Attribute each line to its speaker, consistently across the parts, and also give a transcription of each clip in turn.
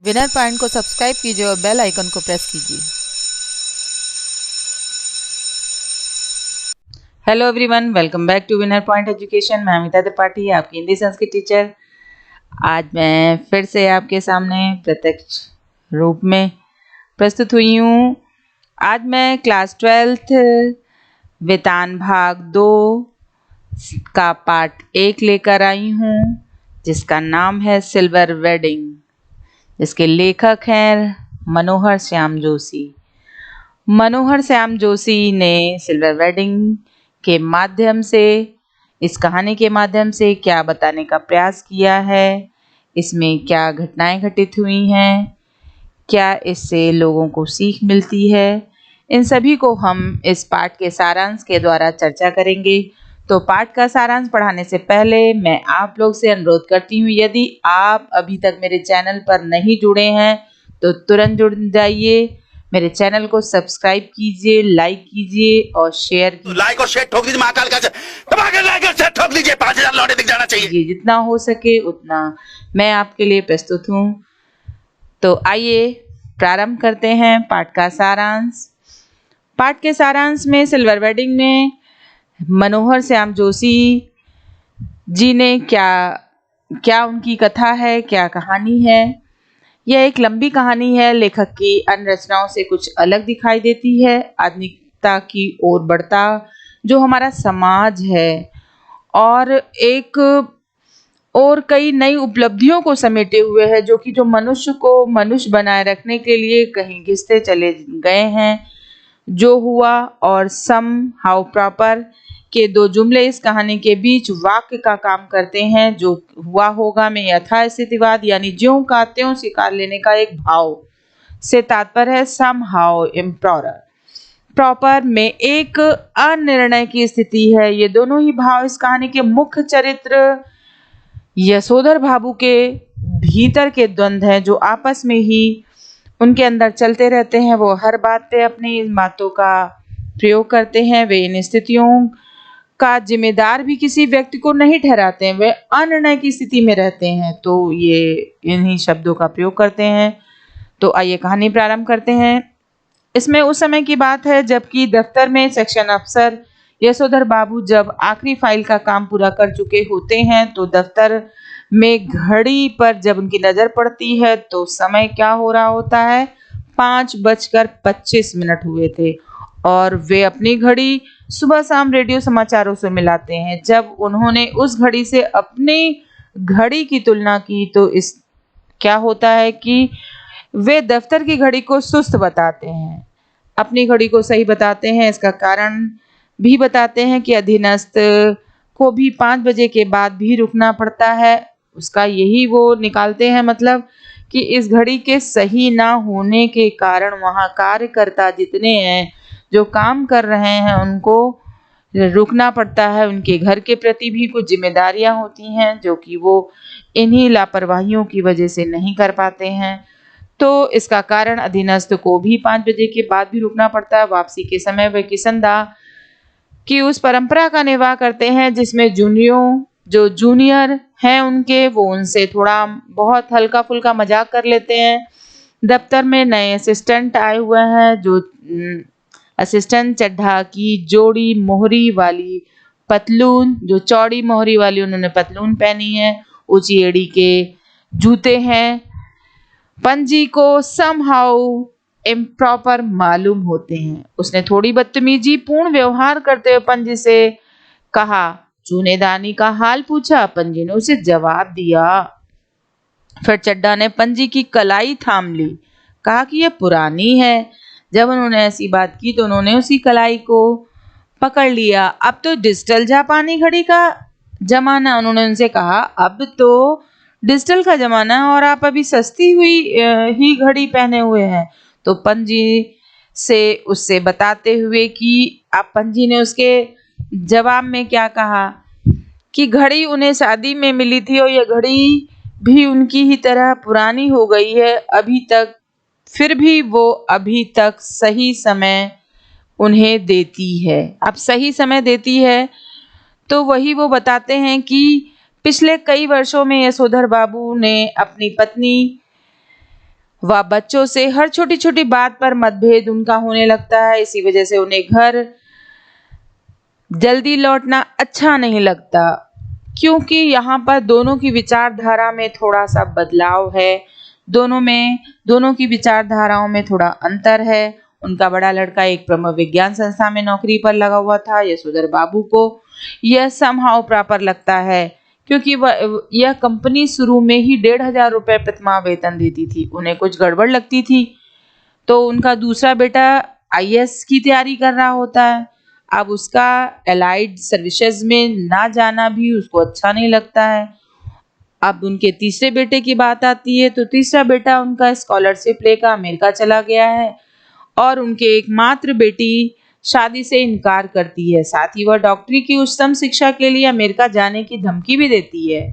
Speaker 1: Winner point को subscribe कीजिए और बेल आइकन को प्रेस कीजिए।
Speaker 2: Hello everyone, welcome back to Winner Point Education. मैं अमिता त्रिपाठी, आपकी हिंदी संस्कृत टीचर। आज मैं फिर से आपके सामने प्रत्यक्ष रूप में प्रस्तुत हुई हूँ। आज मैं क्लास 12th वेतान भाग 2 का पार्ट 1 लेकर आई हूँ, जिसका नाम है सिल्वर वेडिंग, जिसके लेखक हैं मनोहर श्याम जोशी। मनोहर श्याम जोशी ने सिल्वर वेडिंग के माध्यम से, इस कहानी के माध्यम से क्या बताने का प्रयास किया है, इसमें क्या घटनाएं घटित हुई हैं, क्या इससे लोगों को सीख मिलती है, इन सभी को हम इस पाठ के सारांश के द्वारा चर्चा करेंगे। तो पाठ का सारांश पढ़ाने से पहले मैं आप लोग से अनुरोध करती हूँ, यदि आप अभी तक मेरे चैनल पर नहीं जुड़े हैं तो तुरंत जुड़ जाइए। मेरे चैनल को सब्सक्राइब कीजिए, लाइक कीजिए और शेयर कीजिए।
Speaker 3: लाइक और शेयर ठोक दीजिए, महाकाल का दबाकर लाइक और शेयर ठोक दीजिए। 5000 लौटे दिख जाना चाहिए।
Speaker 2: जितना हो सके उतना मैं आपके लिए प्रस्तुत हूँ। तो आइए प्रारंभ करते हैं पाठ का सारांश। पाठ के सारांश में सिल्वर वेडिंग में मनोहर श्याम जोशी जी ने क्या उनकी कथा है, क्या कहानी है। यह एक लंबी कहानी है, लेखक की अन्य रचनाओं से कुछ अलग दिखाई देती है। आधुनिकता की ओर बढ़ता जो हमारा समाज है और एक और कई नई उपलब्धियों को समेटे हुए है, जो कि जो मनुष्य को मनुष्य बनाए रखने के लिए कहीं घिसते चले गए हैं। जो हुआ और सम हाउ प्रॉपर के दो जुमले इस कहानी के बीच वाक्य का काम करते हैं। जो हुआ होगा में यथास्थितिवाद यानी ज्यों का त्यों स्वीकार लेने का एक भाव से तात्पर्य है सम हाउ इम्प्रॉपर। प्रॉपर में एक अनिर्णय की स्थिति है। ये दोनों ही भाव इस कहानी के मुख्य चरित्र यशोधर बाबू के भीतर के द्वंद्व हैं, जो आपस में ही उनके अंदर चलते रहते हैं। वो हर बात पे अपनी इन बातों का प्रयोग करते हैं। वे इन स्थितियों का जिम्मेदार भी किसी व्यक्ति को नहीं ठहराते हैं, वे अनिर्णय की स्थिति में रहते हैं, तो ये इन्हीं शब्दों का प्रयोग करते हैं। तो आइए कहानी प्रारंभ करते हैं। इसमें उस समय की बात है जबकि दफ्तर में सेक्शन अफसर यशोधर बाबू जब आखिरी फाइल का काम पूरा कर चुके होते हैं, तो दफ्तर में घड़ी पर जब उनकी नजर पड़ती है तो समय क्या हो रहा होता है, 5:25 हुए थे और वे अपनी घड़ी सुबह शाम रेडियो समाचारों से मिलाते हैं। जब उन्होंने उस घड़ी से अपनी घड़ी की तुलना की तो इस क्या होता है कि वे दफ्तर की घड़ी को सुस्त बताते हैं, अपनी घड़ी को सही बताते हैं। इसका कारण भी बताते हैं कि अधीनस्थ को भी 5 बजे के बाद भी रुकना पड़ता है। उसका यही वो निकालते हैं मतलब कि इस घड़ी के सही ना होने के कारण वहाँ कार्यकर्ता जितने हैं जो काम कर रहे हैं उनको रुकना पड़ता है। उनके घर के प्रति भी कुछ जिम्मेदारियां होती हैं जो कि वो इन्हीं लापरवाहियों की वजह से नहीं कर पाते हैं। तो इसका कारण अधीनस्थ को भी 5 बजे के बाद भी रुकना पड़ता है। वापसी के समय वे किसनदा की उस परंपरा का निर्वाह करते हैं जिसमें जो जूनियर हैं उनके वो उनसे थोड़ा बहुत हल्का फुल्का मजाक कर लेते हैं। दफ्तर में नए असिस्टेंट आए हुए हैं। जो असिस्टेंट चड्ढा की जोड़ी मोहरी वाली पतलून, जो चौड़ी मोहरी वाली उन्होंने पतलून पहनी है, ऊंची एड़ी के जूते हैं। पंजी को समहाउ इम्प्रॉपर मालूम होते हैं। उसने थोड़ी बदतमीजी पूर्ण व्यवहार करते हुए पंजी से कहा, चूनेदानी का हाल पूछा। पंजी ने उसे जवाब दिया। फिर चड्ढा ने पंजी की कलाई थाम ली, कहा कि यह पुरानी है। जब उन्होंने ऐसी बात की तो उन्होंने उसी कलाई को पकड़ लिया। अब तो डिजिटल जापानी घड़ी का जमाना, उन्होंने उनसे कहा, अब तो डिजिटल का जमाना है और आप अभी सस्ती हुई ही घड़ी पहने हुए हैं। तो पंजी से उससे बताते हुए कि आप पंजी ने उसके जवाब में क्या कहा कि घड़ी उन्हें शादी में मिली थी और यह घड़ी भी उनकी ही तरह पुरानी हो गई है अभी तक, फिर भी वो अभी तक सही समय उन्हें देती है। अब सही समय देती है तो वही वो बताते हैं कि पिछले कई वर्षों में यशोधर बाबू ने अपनी पत्नी वह बच्चों से हर छोटी छोटी बात पर मतभेद उनका होने लगता है। इसी वजह से उन्हें घर जल्दी लौटना अच्छा नहीं लगता, क्योंकि यहाँ पर दोनों की विचारधारा में थोड़ा सा बदलाव है। दोनों की विचारधाराओं में थोड़ा अंतर है। उनका बड़ा लड़का एक प्रमुख विज्ञान संस्था में नौकरी पर लगा हुआ था। यशोधर बाबू को यह समहाउ प्रॉपर लगता है, क्योंकि यह कंपनी शुरू में ही 1,500 रुपए प्रतिमाह वेतन देती थी। उन्हें कुछ गड़बड़ लगती थी, तो उनका दूसरा बेटा आईएएस की तैयारी कर रहा होता है। अब उसका एलाइड सर्विसेज में ना जाना भी उसको अच्छा नहीं लगता है। अब उनके तीसरे बेटे की बात आती है, तो तीसरा बेटा उनका स्कॉलरशिप लेकर अमेरिका चला गया है और उनके एकमात्र बेटी शादी से इनकार करती है। साथ ही वह डॉक्टरी की उच्चतम शिक्षा के लिए अमेरिका जाने की धमकी भी देती है।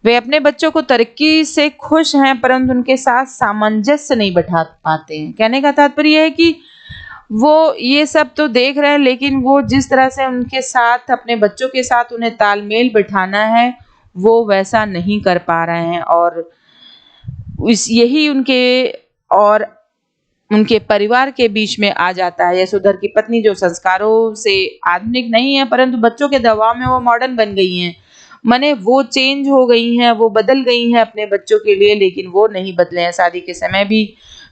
Speaker 2: वे अपने बच्चों को तरक्की से खुश हैं, परंतु उनके साथ सामंजस्य नहीं बैठा पाते हैं। कहने का तात्पर्य है कि वो ये सब तो देख रहे हैं, लेकिन वो जिस तरह से उनके साथ, अपने बच्चों के साथ उन्हें तालमेल बिठाना है, वो वैसा नहीं कर पा रहे हैं। और यही उनके और उनके परिवार के बीच में आ जाता है। यशोधर की पत्नी जो संस्कारों से आधुनिक नहीं है, परंतु बच्चों के दबाव में वो मॉडर्न बन गई हैं। माने वो चेंज हो गई हैं, वो बदल गई हैं अपने बच्चों के लिए, लेकिन वो नहीं बदले हैं। शादी के समय भी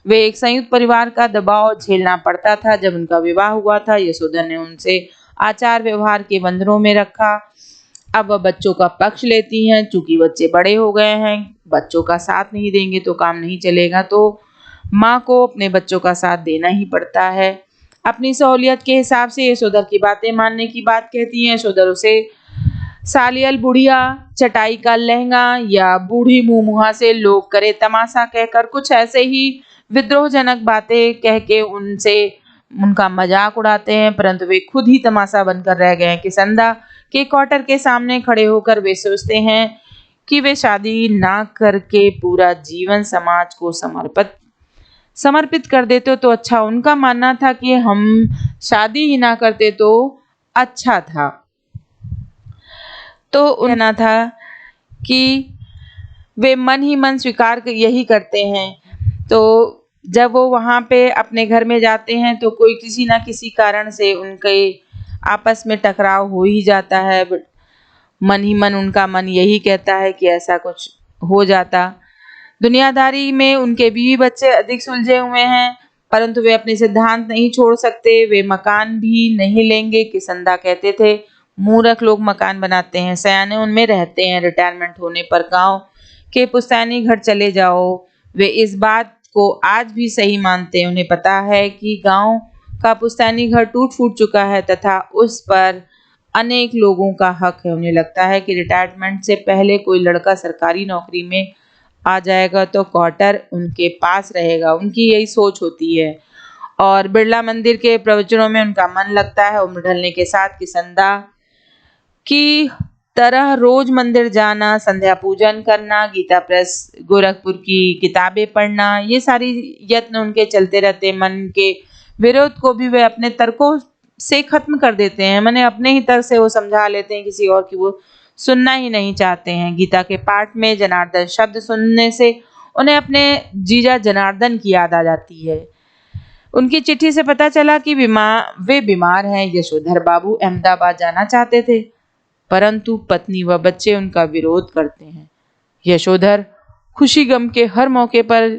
Speaker 2: वे एक संयुक्त परिवार का दबाव झेलना पड़ता था। जब उनका विवाह हुआ था, यशोधर ने उनसे आचार व्यवहार के बंधनों में रखा। अब वह बच्चों का पक्ष लेती हैं, चूंकि बच्चे बड़े हो गए हैं। बच्चों का साथ नहीं देंगे तो काम नहीं चलेगा, तो माँ को अपने बच्चों का साथ देना ही पड़ता है। अपनी सहूलियत के हिसाब से यशोधर की बातें मानने की बात कहती हैं। यशोधर उसे सालियल बुढ़िया, चटाई का लहंगा या बूढ़ी मुंह से लोग करे तमाशा कहकर कुछ ऐसे ही विद्रोहजनक बातें कह के उनका मजाक उड़ाते हैं, परंतु वे खुद ही तमाशा बनकर रह गए हैं। किसंदा के क्वार्टर के सामने खड़े होकर वे सोचते हैं कि वे शादी ना करके पूरा जीवन समाज को समर्पित कर देते तो अच्छा। उनका मानना था कि हम शादी ही ना करते तो अच्छा था। तो कहना था कि वे मन ही मन स्वीकार यही करते हैं। तो जब वो वहाँ पे अपने घर में जाते हैं, तो कोई किसी ना किसी कारण से उनके आपस में टकराव हो ही जाता है। मन ही मन उनका मन यही कहता है कि ऐसा कुछ हो जाता। दुनियादारी में उनके बीवी बच्चे अधिक सुलझे हुए हैं, परंतु वे अपने सिद्धांत नहीं छोड़ सकते। वे मकान भी नहीं लेंगे। किसंदा कहते थे, मूर्ख लोग मकान बनाते हैं, सयाने उनमें रहते हैं। रिटायरमेंट होने पर गांव के पुश्तैनी घर चले जाओ। वे इस बात को आज भी सही मानते हैं। उन्हें पता है कि गांव का पुश्तैनी घर टूट फूट चुका है तथा उस पर अनेक लोगों का हक है। उन्हें लगता है कि रिटायरमेंट से पहले कोई लड़का सरकारी नौकरी में आ जाएगा तो क्वार्टर उनके पास रहेगा। उनकी यही सोच होती है। और बिरला मंदिर के प्रवचनों में उनका मन लगता है। उम्र ढलने के साथ किसंदा की तरह रोज मंदिर जाना, संध्या पूजन करना, गीता प्रेस गोरखपुर की किताबें पढ़ना, ये सारी यत्न उनके चलते रहते। मन के विरोध को भी वे अपने तर्कों से खत्म कर देते हैं। मैंने अपने ही तर्क से वो समझा लेते हैं, किसी और की वो सुनना ही नहीं चाहते हैं। गीता के पाठ में जनार्दन शब्द सुनने से उन्हें अपने जीजा जनार्दन की याद आ जाती है। उनकी चिट्ठी से पता चला कि वे बीमार हैं। यशोधर बाबू अहमदाबाद जाना चाहते थे, परंतु पत्नी व बच्चे उनका विरोध करते हैं। यशोधर खुशी गम के हर मौके पर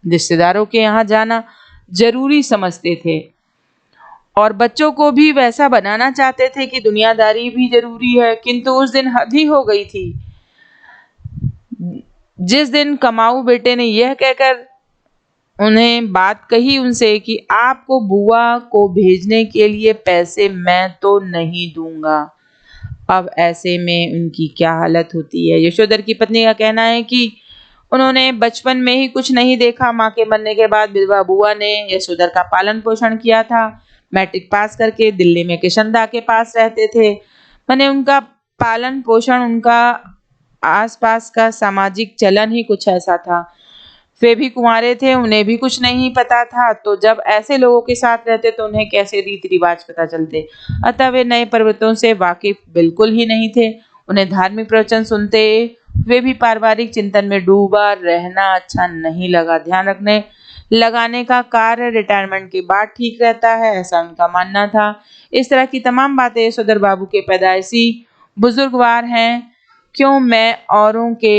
Speaker 2: रिश्तेदारों के यहाँ जाना जरूरी समझते थे और बच्चों को भी वैसा बनाना चाहते थे कि दुनियादारी भी जरूरी है। किंतु उस दिन हद ही हो गई थी, जिस दिन कमाऊ बेटे ने यह कहकर उन्हें बात कही उनसे कि आपको बुआ को भेजने के लिए पैसे मैं तो नहीं दूंगा। अब ऐसे में उनकी क्या हालत होती है। यशोधर की पत्नी का कहना है कि उन्होंने बचपन में ही कुछ नहीं देखा। माँ के मरने के बाद विधवा बुआ ने यशोधर का पालन पोषण किया था। मैट्रिक पास करके दिल्ली में किशनदा के पास रहते थे। मैंने उनका पालन पोषण, उनका आसपास का सामाजिक चलन ही कुछ ऐसा था। वे भी कुंवारे थे, उन्हें भी कुछ नहीं पता था। तो जब ऐसे लोगों के साथ रहते तो उन्हें कैसे रीति रिवाज पता चलते। अतः वे नए पर्वतों से वाकिफ बिल्कुल ही नहीं थे। उन्हें धार्मिक प्रवचन सुनते वे भी पारिवारिक चिंतन में डूबा रहना अच्छा नहीं लगा। ध्यान रखने लगाने का कार्य रिटायरमेंट के बाद ठीक रहता है, ऐसा उनका मानना था। इस तरह की तमाम बातें यशोधर बाबू के पैदाइशी बुजुर्गवार हैं। क्यों मैं औरों के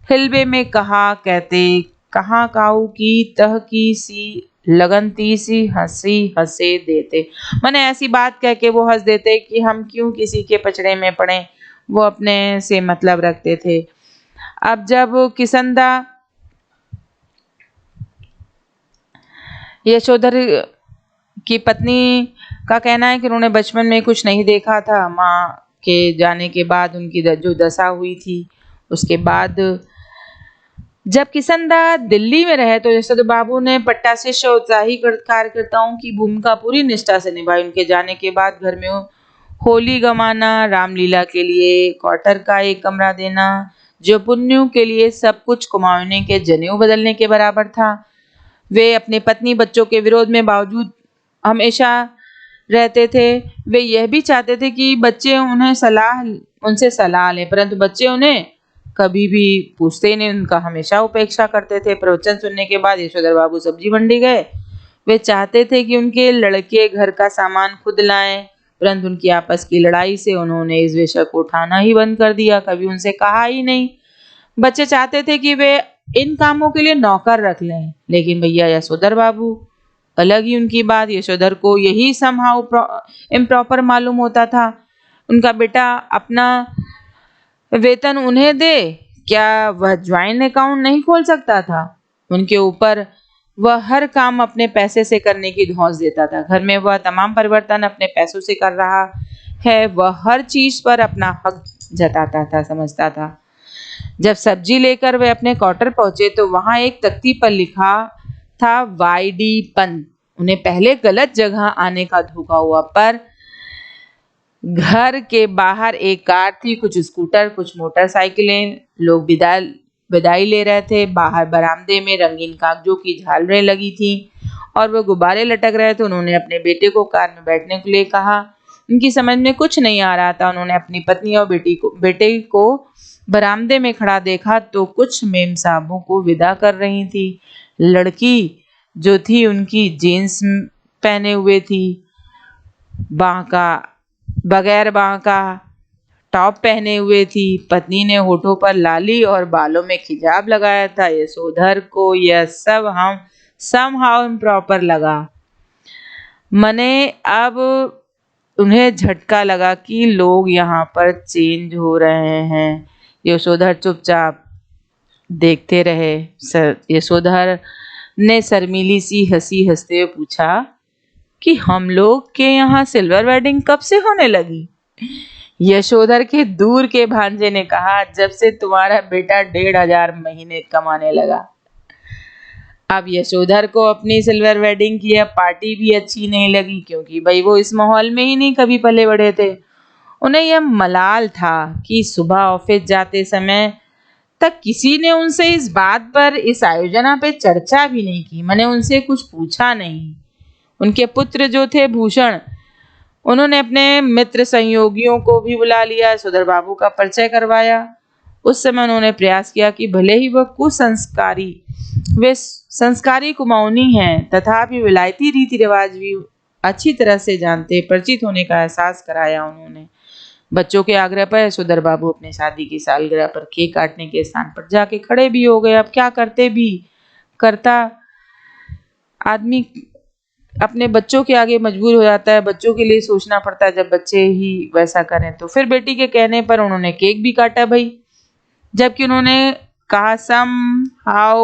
Speaker 2: हिलबे में कहा कहते, कहाँ काऊ की तह की सी लगनती सी हंसी हंसे देते। माने ऐसी बात कह के वो हंस देते कि हम क्यों किसी के पचड़े में पड़े, वो अपने से मतलब रखते थे। अब जब किसंदा यशोधर की पत्नी का कहना है कि उन्होंने बचपन में कुछ नहीं देखा था। माँ के जाने के बाद उनकी जो दशा हुई थी, उसके बाद जब किसंदा दिल्ली में रहे तो यशोधर बाबू ने पट्टा शिष्य और उत्साही कार्यकर्ताओं की भूमिका पूरी निष्ठा से निभाई। उनके जाने के बाद घर में होली गमाना, रामलीला के लिए क्वार्टर का एक कमरा देना, जो पुण्यों के लिए सब कुछ कुमाऊनी के जनेऊ बदलने के बराबर था। वे अपनी पत्नी बच्चों के विरोध में बावजूद हमेशा रहते थे। वे यह भी चाहते थे कि बच्चे उनसे सलाह लें, परंतु बच्चे उन्हें कभी भी पूछते ही नहीं, उनका हमेशा उपेक्षा करते थे। प्रवचन सुनने के बाद यशोधर बाबू सब्जी मंडी गए। वे चाहते थे कि उनके लड़के घर का सामान खुद लाएं, परंतु उनकी आपस की लड़ाई से उन्होंने इस विषय को उठाना ही बंद कर दिया, कभी उनसे कहा ही नहीं। बच्चे चाहते थे कि वे इन कामों के लिए नौकर रख लें, लेकिन भैया यशोधर बाबू अलग ही उनकी बात। यशोधर को यही समहाउ इम्प्रॉपर मालूम होता था। उनका बेटा अपना वेतन उन्हें दे, क्या वह ज्वाइंट अकाउंट नहीं खोल सकता था? उनके ऊपर वह हर काम अपने पैसे से करने की धौंस देता था। घर में वह तमाम परिवर्तन अपने पैसों से कर रहा है। वह हर चीज पर अपना हक जताता था, समझता था। जब सब्जी लेकर वे अपने क्वार्टर पहुंचे तो वहां एक तख्ती पर लिखा था वाईडी पंत। उन्हें पहले गलत जगह आने का धोखा हुआ, पर घर के बाहर एक कार थी, कुछ स्कूटर, कुछ मोटरसाइकिलें, लोग विदाई ले रहे थे। बाहर बरामदे में रंगीन कागजों की झालरें लगी थी और वह गुब्बारे लटक रहे थे। उन्होंने अपने बेटे को कार में बैठने के लिए कहा। उनकी समझ में कुछ नहीं आ रहा था। उन्होंने अपनी पत्नी और बेटे को बरामदे में खड़ा देखा तो कुछ मेम साहबों को विदा कर रही थी। लड़की जो थी उनकी जीन्स पहने हुए थी, बगैर बाह का टॉप पहने हुए थी। पत्नी ने होठों पर लाली और बालों में खिजाब लगाया था। यशोधर को यह सब समहाउ इम्प्रॉपर लगा। मने अब उन्हें झटका लगा कि लोग यहाँ पर चेंज हो रहे हैं। यशोधर चुपचाप देखते रहे। यशोधर ने शर्मीली सी हंसी हंसते हुए पूछा कि हम लोग के यहाँ सिल्वर वेडिंग कब से होने लगी? यशोधर के दूर के भांजे ने कहा, जब से तुम्हारा बेटा 1500 महीने कमाने लगा। अब यशोधर को अपनी सिल्वर वेडिंग की अब पार्टी भी अच्छी नहीं लगी, क्योंकि भाई वो इस माहौल में ही नहीं कभी पले बड़े थे। उन्हें यह मलाल था कि सुबह ऑफिस जाते समय तक किसी ने उनसे इस बात पर, इस आयोजना पे चर्चा भी नहीं की। मैंने उनसे कुछ पूछा नहीं। उनके पुत्र जो थे भूषण, उन्होंने अपने मित्र सहयोगियों को भी बुला लिया, यशोधर बाबू का परिचय करवाया। उस समय उन्होंने प्रयास किया कि भले ही वे संस्कारी कुमाऊनी हैं, तथापि विलायती रीति रिवाज भी अच्छी तरह से जानते, परिचित होने का एहसास कराया। उन्होंने बच्चों के आग्रह पर यशोधर बाबू अपने शादी की सालगिरह पर केक काटने के स्थान पर जाके खड़े भी हो गए। अब क्या करता आदमी अपने बच्चों के आगे मजबूर हो जाता है, बच्चों के लिए सोचना पड़ता है। जब बच्चे ही वैसा करें तो फिर बेटी के कहने पर उन्होंने केक भी काटा भाई, जबकि उन्होंने कहा somehow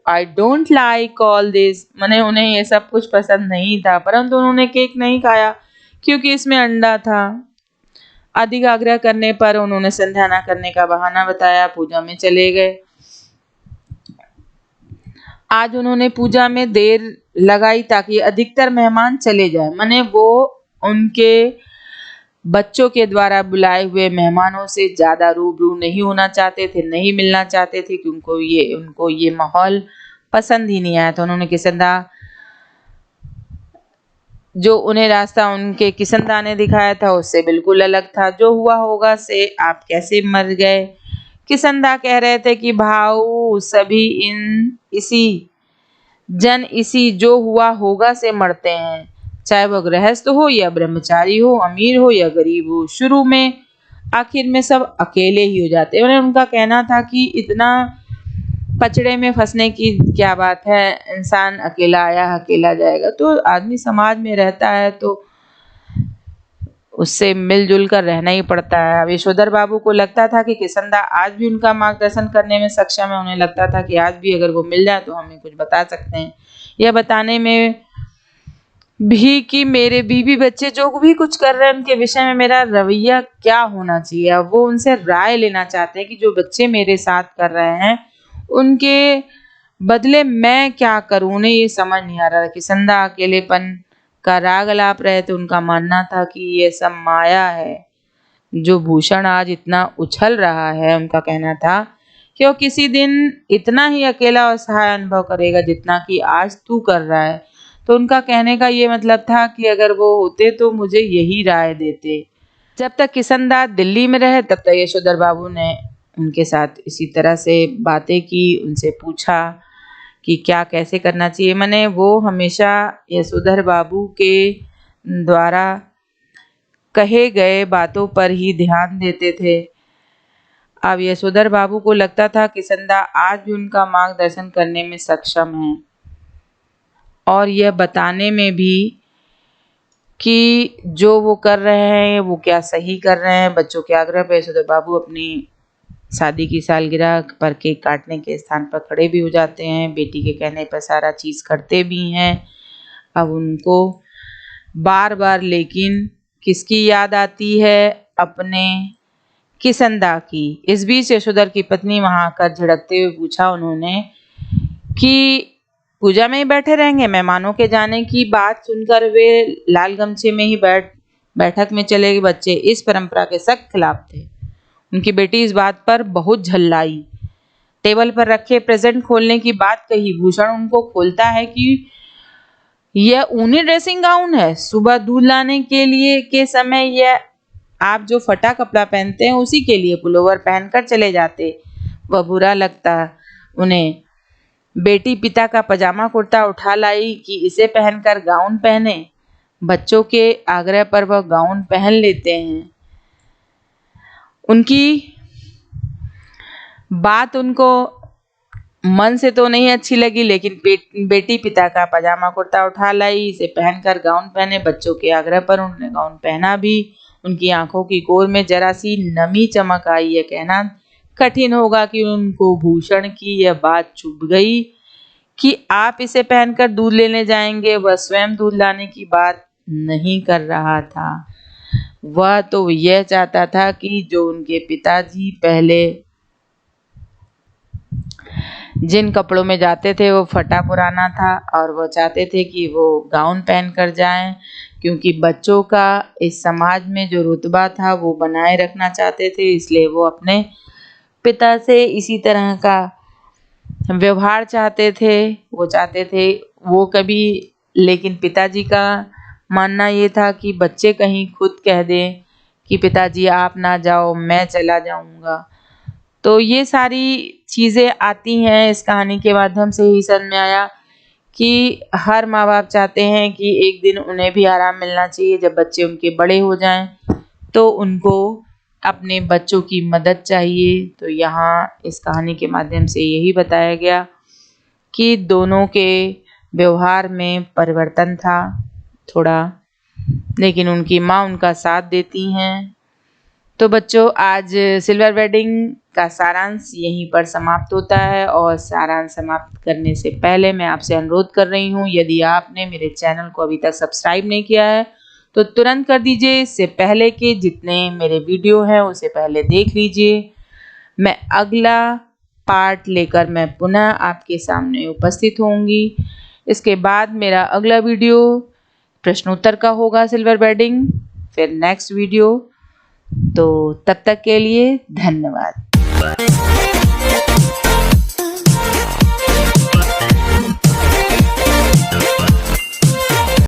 Speaker 2: I don't like all this, माने उन्हें ये सब कुछ पसंद नहीं था। परंतु उन्होंने केक नहीं खाया क्योंकि इसमें अंडा था। अधिक आग्रह करने पर उन्होंने संध्या न करने का बहाना बताया, पूजा में चले गए। आज उन्होंने पूजा में देर लगाई ताकि अधिकतर मेहमान चले जाए। माने वो उनके बच्चों के द्वारा बुलाए हुए मेहमानों से ज्यादा रूबरू नहीं होना चाहते थे, नहीं मिलना चाहते थे, क्योंकि उनको ये माहौल पसंद ही नहीं आया था। उन्होंने किसंदा, जो उन्हें रास्ता उनके किसंदा ने दिखाया था, उससे बिल्कुल अलग था। जो हुआ होगा से आप कैसे मर गए, किसंदा कह रहे थे कि भाऊ सभी इसी जो हुआ होगा से मरते हैं, चाहे वह गृहस्थ हो या ब्रह्मचारी हो, अमीर हो या गरीब हो, शुरू में आखिर में सब अकेले ही हो जाते हैं। उनका कहना था कि इतना पचड़े में फंसने की क्या बात है, इंसान अकेला आया अकेला जाएगा। तो आदमी समाज में रहता है तो उससे मिलजुल कर रहना ही पड़ता है। अब यशोधर बाबू को लगता था कि किसंदा आज भी उनका मार्गदर्शन करने में सक्षम है। उन्हें लगता था कि आज भी अगर वो मिल जाए तो हमें कुछ बता सकते हैं, यह बताने में भी कि मेरे बीवी बच्चे जो भी कुछ कर रहे हैं उनके विषय में मेरा रवैया क्या होना चाहिए। अब वो उनसे राय लेना चाहते हैं कि जो बच्चे मेरे साथ कर रहे हैं उनके बदले मैं क्या करूं। उन्हें ये समझ नहीं आ रहा। किसंदा अकेलेपन का राग अलाप रहे थे। उनका मानना था कि ये सब माया है। जो भूषण आज इतना उछल रहा है, उनका कहना था कि वो किसी दिन इतना ही अकेला और असहाय अनुभव करेगा जितना कि आज तू कर रहा है। तो उनका कहने का ये मतलब था कि अगर वो होते तो मुझे यही राय देते। जब तक किसंदा दिल्ली में रहे तब तक यशोधर बाबू ने उनके साथ इसी तरह से बातें की, उनसे पूछा कि क्या कैसे करना चाहिए। मैंने वो हमेशा यशोधर बाबू के द्वारा कहे गए बातों पर ही ध्यान देते थे। अब यशोधर बाबू को लगता था किसंदा आज भी उनका मार्गदर्शन करने में सक्षम है और यह बताने में भी कि जो वो कर रहे हैं वो क्या सही कर रहे हैं। बच्चों के आग्रह पर यशोधर बाबू अपनी शादी की सालगिरह पर केक काटने के स्थान पर खड़े भी हो जाते हैं। बेटी के कहने पर सारा चीज़ करते भी हैं। अब उनको बार बार लेकिन किसकी याद आती है? अपने किसंदा की। इस बीच यशोधर की पत्नी वहां आकर झिड़कते हुए पूछा उन्होंने कि पूजा में ही बैठे रहेंगे। मेहमानों के जाने की बात सुनकर वे लाल गमछे में ही बैठक में चले गए। बच्चे इस परंपरा के सख्त खिलाफ थे। उनकी बेटी इस बात पर बहुत झल्लाई। टेबल पर रखे प्रेजेंट खोलने की बात कही। भूषण उनको खोलता है कि यह ऊनी ड्रेसिंग गाउन है। सुबह दूध लाने के लिए के समय यह आप जो फटा कपड़ा पहनते हैं उसी के लिए पुलोवर पहनकर चले जाते। वह बुरा लगता उन्हें। बेटी पिता का पजामा कुर्ता उठा लाई कि इसे पहनकर गाउन पहने। बच्चों के आग्रह पर वह गाउन पहन लेते हैं। उनकी बात उनको मन से तो नहीं अच्छी लगी, लेकिन बेटी पिता का पजामा कुर्ता उठा लाई, इसे पहनकर गाउन पहने। बच्चों के आग्रह पर उन्होंने गाउन पहना भी। उनकी आंखों की कोर में जरा सी नमी चमक आई। यह कहना कठिन होगा कि उनको भूषण की यह बात चुभ गई कि आप इसे पहनकर दूध लेने जाएंगे। वह स्वयं दूध लाने की बात नहीं कर रहा था। वह तो यह चाहता था कि जो उनके पिताजी पहले जिन कपड़ों में जाते थे वो फटा पुराना था और वो चाहते थे कि वो गाउन पहनकर जाएं, क्योंकि बच्चों का इस समाज में जो रुतबा था वो बनाए रखना चाहते थे। इसलिए वो अपने पिता से इसी तरह का व्यवहार चाहते थे। वो चाहते थे वो कभी, लेकिन पिताजी का मानना ये था कि बच्चे कहीं खुद कह दें कि पिताजी आप ना जाओ, मैं चला जाऊंगा। तो ये सारी चीज़ें आती हैं। इस कहानी के माध्यम से ही समझ में आया कि हर माँ बाप चाहते हैं कि एक दिन उन्हें भी आराम मिलना चाहिए। जब बच्चे उनके बड़े हो जाएं तो उनको अपने बच्चों की मदद चाहिए। तो यहाँ इस कहानी के माध्यम से यही बताया गया कि दोनों के व्यवहार में परिवर्तन था थोड़ा, लेकिन उनकी माँ उनका साथ देती हैं। तो बच्चों, आज सिल्वर वेडिंग का सारांश यहीं पर समाप्त होता है। और सारांश समाप्त करने से पहले मैं आपसे अनुरोध कर रही हूँ, यदि आपने मेरे चैनल को अभी तक सब्सक्राइब नहीं किया है तो तुरंत कर दीजिए। इससे पहले के जितने मेरे वीडियो हैं उसे पहले देख लीजिए। मैं अगला पार्ट लेकर मैं पुनः आपके सामने उपस्थित होंगी। इसके बाद मेरा अगला वीडियो प्रश्नोत्तर का होगा, सिल्वर वेडिंग, फिर नेक्स्ट वीडियो। तो तब तक के लिए धन्यवाद।